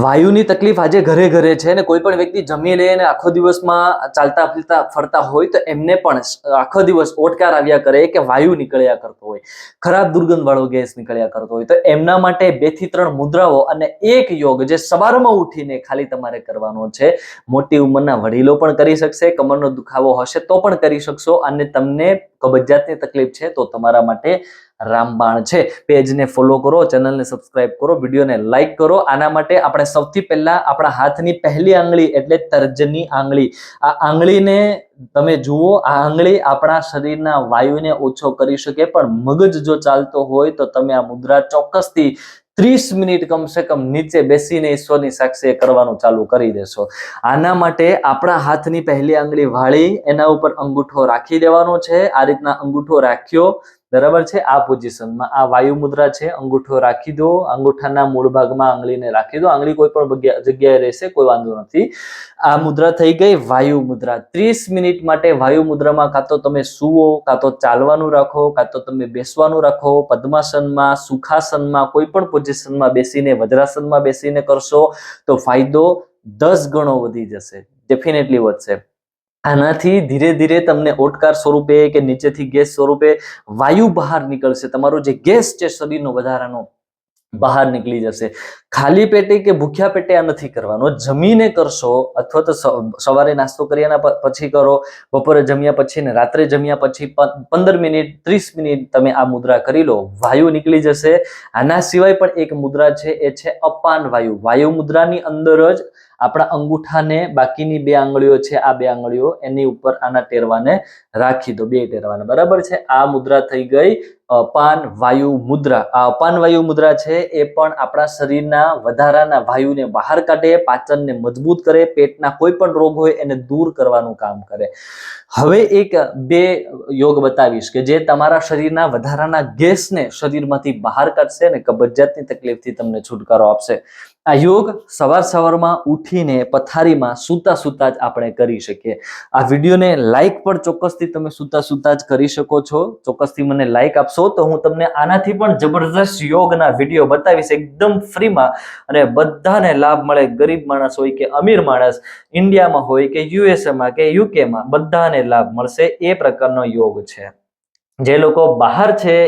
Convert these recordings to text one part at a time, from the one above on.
વાયુની તકલીફ આજે ઘરે ઘરે છે ને કોઈ પણ વ્યક્તિ જમી લે ને આખો દિવસમાં ચાલતા ફરતા ફરતા હોય તો એમને પણ આખો દિવસ ઓટકાર આવ્યા કરે કે વાયુ નીકળ્યા કરતો હોય, ખરાબ દુર્ગંધ વાળો ગેસ નીકળ્યા કરતો હોય, તો એમના માટે 2 થી 3 મુદ્રાઓ અને એક યોગ જે સવારમાં ઉઠીને ખાલી તમારે કરવાનો છે. મોટી ઉંમરના વડીલો પણ કરી શકશે, કમરનો દુખાવો હશે તો પણ કરી શકશો, અને તમને કબજિયાતની તકલીફ છે તો તમારા માટે રામબાણ છે. પેજને ફોલો કરો, ચેનલને સબસ્ક્રાઇબ કરો, વિડીયોને લાઈક કરો. આના માટે આપણે સૌથી પહેલા આપણા હાથની પહેલી આંગળી એટલે તર્જની આંગળી, આ આંગળીને તમે જુઓ. આ આંગળી આપણા શરીરના વાયુને ઓછો કરી શકે, પણ મગજ જો ચાલતો હોય તો તમે આ મુદ્રા ચોક્કસથી 30 મિનિટ કમસે કમ નીચે બેસીને ઈશ્વરની સાક્ષીએ કરવાનું ચાલુ કરી દેશો. આના માટે આપણા હાથની પહેલી આંગળી વાળી એના ઉપર અંગૂઠો રાખી દેવાનો છે. આ રીતના અંગૂઠો રાખ્યો, બરાબર છે. આ પોઝિશનમાં આ વાયુ મુદ્રા છે. અંગૂઠો રાખી દો, અંગૂઠાના મૂળ ભાગમાં આંગળીને રાખી દો. આંગળી કોઈ પણ જગ્યાએ રહેશે, કોઈ વાંધો નથી. આ મુદ્રા થઈ ગઈ વાયુ મુદ્રા. 30 મિનિટ માટે વાયુ મુદ્રામાં કાં તો તમે સુવો, કાં તો ચાલવાનું રાખો, કાં તો તમે બેસવાનું રાખો. પદ્માસનમાં, સુખાસનમાં, કોઈ પણ પોઝિશનમાં બેસીને, વજ્રાસનમાં બેસીને કરશો તો ફાયદો 10 ગણો વધી જશે, ડેફિનેટલી વધશે. આનાથી ધીરે ધીરે તમને ઓટકાર સ્વરૂપે કે નીચેથી ગેસ સ્વરૂપે વાયુ બહાર નીકળશે. તમારો જે ગેસ છે શરીરનો વધારાનો બહાર નીકળી જશે. ખાલી પેટે કે ભૂખ્યા પેટે આ નથી કરવાનો. જમીને કરશો અથવા તો સવારે નાસ્તો કર્યાના પછી કરો, બપોરે જમ્યા પછી ને રાત્રે જમ્યા પછી 15 મિનિટ 30 મિનિટ તમે આ મુદ્રા કરી લો, વાયુ નીકળી જશે. આના સિવાય પણ એક મુદ્રા છે, એ છે અપાન વાયુ. વાયુ મુદ્રાની અંદર જ આપણા અંગૂઠાને, બાકીની 2 આંગળીઓ છે, આ 2 આંગળીઓ એની ઉપર આના ટેરવાને રાખી દો, 2 ટેરવાને, બરાબર છે. આ મુદ્રા થઈ ગઈ અપાન વાયુ મુદ્રા. આ અપાન વાયુ મુદ્રા છે એ પણ આપણા શરીરના વધારાના વાયુને બહાર કાઢે, પાચનને મજબૂત કરે, પેટના કોઈ પણ રોગ હોય એને દૂર કરવાનું કામ કરે. હવે એક 2 યોગ બતાવીશ કે જે તમારા શરીરના વધારાના ગેસને શરીરમાંથી બહાર કાઢશે ને કબજિયાતની તકલીફથી તમને છુટકારો આપશે. આ યોગ સવારમાં ઉઠીને પથારીમાં સૂતા સૂતા જ આપણે કરી શકીએ. આ વિડીયોને લાઈક પણ ચોક્કસથી તમે સૂતા સૂતા જ કરી શકો છો. ચોક્કસથી મને લાઈક આપશો તો હું તમને આનાથી પણ જબરદસ્ત યોગના વિડીયો બતાવીશ એકદમ ફ્રીમાં, અને બધાને લાભ મળે. ગરીબ માણસ હોય કે અમીર માણસ, ઇન્ડિયામાં હોય કે યુએસએમાં કે યુકેમાં, બધાને લાભ મળશે. એ પ્રકારનો યોગ છે. જે લોકો બહાર છે,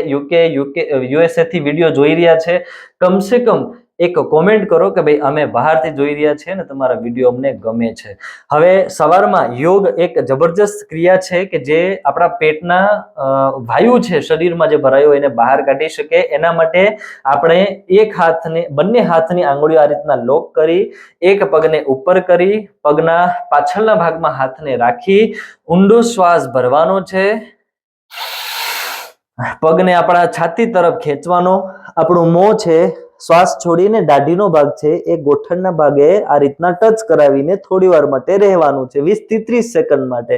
યુએસએ થી વિડીયો જોઈ રહ્યા છે, કમસે કમ એક કોમેન્ટ કરો કે ભાઈ અમે બહારથી જોઈ રહ્યા છીએ ને તમારા વિડીયો અમને ગમે છે. હવે સવારમાં યોગ એક જબરજસ્ત ક્રિયા છે કે જે આપણા પેટના વાયુ છે શરીરમાં જે ભરાયો એને બહાર કાઢી શકે. એના માટે આપણે બંને હાથની આંગળીઓ આ રીતના લોક કરી, એક પગને ઉપર કરી, પગના પાછળના ભાગમાં હાથને રાખી ઊંડો શ્વાસ ભરવાનો છે. પગને આપણા છાતી તરફ ખેંચવાનો. આપણું મોં છે, શ્વાસ છોડીને દાઢીનો ભાગ છે એ ગોઠણના ભાગે આ રીતના ટચ કરાવીને થોડી વાર માટે રહેવાનું છે, 20 થી 30 સેકન્ડ માટે.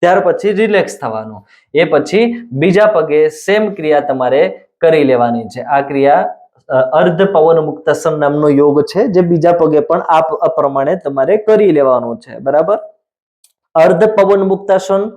ત્યાર પછી રિલેક્સ થવાનું. એ પછી બીજા પગે સેમ ક્રિયા તમારે કરી લેવાની છે. આ ક્રિયા અર્ધ પવન મુક્તાસન નામનો યોગ છે, જે બીજા પગે પણ આ પ્રમાણે તમારે કરી લેવાનું છે, બરાબર. અર્ધ પવન મુક્તાસન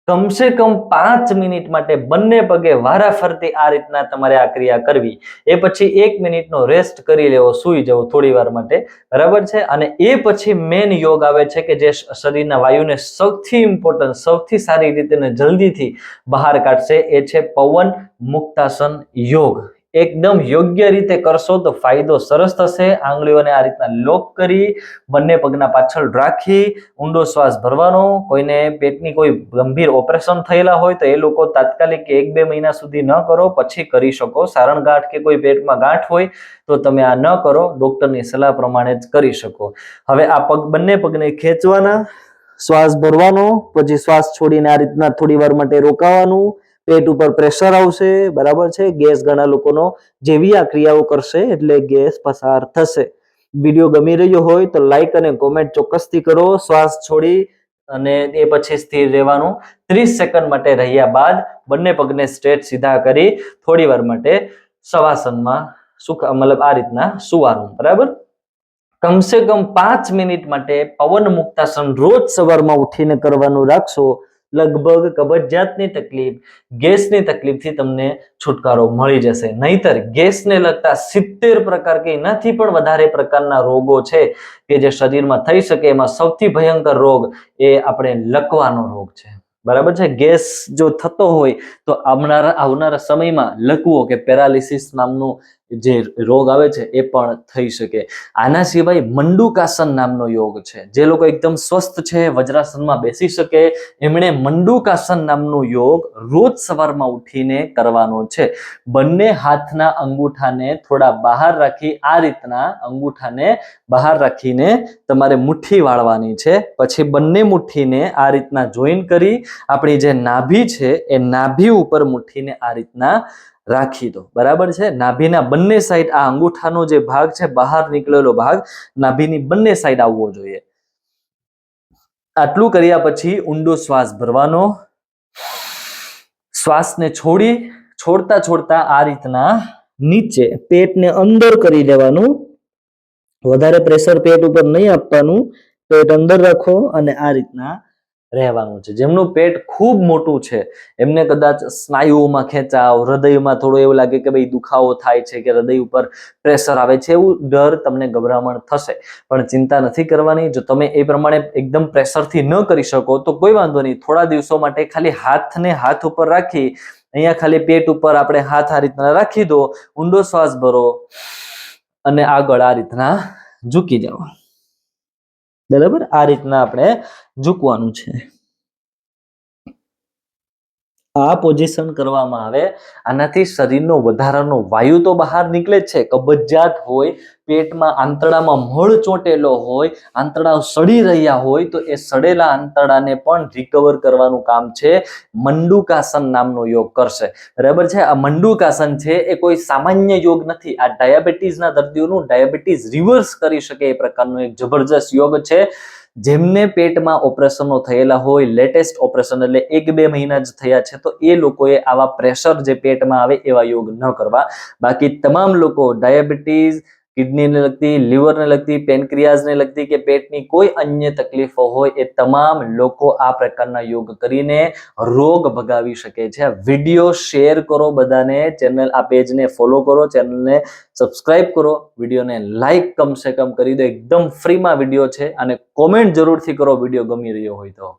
કમસે કમ 5 મિનિટ માટે બંને પગે વારાફરતી આ રીતના તમારે આ ક્રિયા કરવી. એ પછી 1 મિનિટનો રેસ્ટ કરી લેવો, સૂઈ જવું થોડી વાર માટે, બરાબર છે. અને એ પછી મેન યોગ આવે છે કે જે શરીરના વાયુને સૌથી ઇમ્પોર્ટન્ટ, સૌથી સારી રીતે ને જલ્દીથી બહાર કાઢશે. એ છે પવન મુક્તાસન યોગ. એકદમ યોગ્ય રીતે કરશો તો ફાયદો સરસ થશે. આંગળીઓને આ રીતના લોક કરી, બંને પગના પાછળ રાખી ઊંડો શ્વાસ ભરવાનો. કોઈને પેટની કોઈ ગંભીર ઓપરેશન થયેલા હોય તો એ લોકો તાત્કાલિક 1-2 મહિના સુધી ન કરો, પછી કરી શકો. સારણ ગાંઠ કે કોઈ પેટમાં ગાંઠ હોય તો તમે આ ન કરો, ડોક્ટરની સલાહ પ્રમાણે જ કરી શકો. હવે આ બંને પગને ખેંચવાના, શ્વાસ ભરવાનો, પછી શ્વાસ છોડીને આ રીતના થોડી વાર માટે રોકાવાનું. પેટ ઉપર પ્રેશર આવશે, બરાબર છે. ગેસ ઘણા લોકોનો જેવી આ ક્રિયાઓ કરશે એટલે ગેસ પસાર થશે. વિડીયો ગમી રહ્યો હોય તો લાઈક અને કોમેન્ટ ચોક્કસથી કરો. શ્વાસ છોડી અને એ પછી સ્થિર રહેવાનું. 30 સેકન્ડ માટે રહ્યા બાદ બંને પગને સ્ટ્રેટ સીધા કરી થોડી વાર માટે શવાસનમાં આ રીતના સુવાનું, બરાબર. કમસે કમ 5 મિનિટ માટે પવન મુક્તાસન રોજ સવારમાં ઉઠીને કરવાનું રાખશો લગભગ કબજિયાતની તકલીફ, ગેસની તકલીફથી તમને છુટકારો મળી જશે. નહીતર ગેસને લગતા 70 પ્રકાર કે એનાથી પણ વધારે પ્રકારના રોગો છે કે જે શરીરમાં થઈ શકે. એમાં સૌથી ભયંકર રોગ એ આપણે લકવાનો રોગ છે. બરાબર છે. ગેસ જો થતો હોય તો આવનારા સમયમાં લકવો કે પેરાલિસિસ નામનો જે રોગ આવે છે એ પણ થઈ શકે. આના સિવાય મંડુકાસન નામનો યોગ છે. જે લોકો એકદમ સ્વસ્થ છે, વજ્રાસનમાં બેસી શકે, એમણે મંડુકાસન નામનો યોગ રોજ સવારમાં ઉઠીને કરવાનો છે. બંને હાથના અંગૂઠાને થોડા બહાર રાખી, આ રીતના અંગૂઠાને બહાર રાખીને તમારે મુઠ્ઠી વાળવાની છે. પછી બંને મુઠ્ઠીને આ રીતના જોઈન કરી આપણી જે નાભી છે એ નાભી ઉપર મુઠ્ઠીને આ રીતના રાખી દો. બરાબર છે. નાભીના બંને સાઈડ આ અંગૂઠાનો જે ભાગ છે, બહાર નીકળેલો ભાગ નાભીની બંને સાઈડ આવવો જોઈએ. આટલું કર્યા પછી ઊંડો શ્વાસ ભરવાનો. શ્વાસને છોડતા આ રીતના નીચે પેટને અંદર કરી દેવાનું. વધારે પ્રેશર પેટ ઉપર નહીં આપવાનું. પેટ અંદર રાખો અને આ રીતના રહેવાનું છે. જેમનું પેટ ખૂબ મોટું છે એમને કદાચ સ્નાયુઓમાં ખેંચાવ, હૃદયમાં થોડું એવું લાગે કે ભાઈ દુખાવો થાય છે કે હૃદય ઉપર પ્રેશર આવે છે, એવું ડર તમને ગભરામણ થશે. પણ ચિંતા નથી કરવાની. જો તમે એ પ્રમાણે એકદમ પ્રેશરથી ન કરી શકો તો કોઈ વાંધો નહીં. થોડા દિવસો માટે ખાલી હાથને હાથ ઉપર રાખી, અહીંયા ખાલી પેટ ઉપર આપણે હાથ આ રીતના રાખી દો, ઊંડો શ્વાસ ભરો અને આગળ આ રીતના ઝૂકી જાઓ. બરાબર. આ રીતના આપણે ઝૂકવાનું છે. આ પોઝિશન કરવામાં આવે, આનાથી શરીરનો વધારાનો વાયુ તો બહાર નીકળે જ છે. કબજિયાત હોય, પેટમાં આંતરડામાં મળ ચોંટેલો હોય, આંતરડાઓ સડી રહ્યા હોય તો એ સડેલા આંતરડાને પણ રિકવર કરવાનું કામ છે મંડુકાસન નામનો યોગ કરશે. બરાબર છે. આ મંડુકાસન છે એ કોઈ સામાન્ય યોગ નથી. આ ડાયાબિટીસના દર્દીઓનું ડાયાબિટીસ રિવર્સ કરી શકે એ પ્રકારનો એક જબરજસ્ત યોગ છે. જેમને પેટમાં ઓપરેશનો થયેલા હોય, લેટેસ્ટ ઓપરેશન એટલે 1-2 મહિના જ થયા છે, તો એ લોકોએ આવા પ્રેશર જે પેટમાં આવે એવા યોગ ન કરવા. બાકી તમામ લોકો ડાયાબિટીસ, કિડનીને લગતી, લીવરને લગતી, પેનક્રિયાઝને લગતી કે પેટની કોઈ અન્ય તકલીફો હોય એ તમામ લોકો આ પ્રકારના યોગ કરીને રોગ ભગાવી શકે છે. વિડીયો શેર કરો બધાને, ચેનલ આ પેજને ફોલો કરો, ચેનલને સબસ્ક્રાઇબ કરો, વિડીયોને લાઈક કમસે કમ કરી દો. એકદમ ફ્રીમાં વિડીયો છે અને કોમેન્ટ જરૂરથી કરો વિડીયો ગમી રહ્યો હોય તો.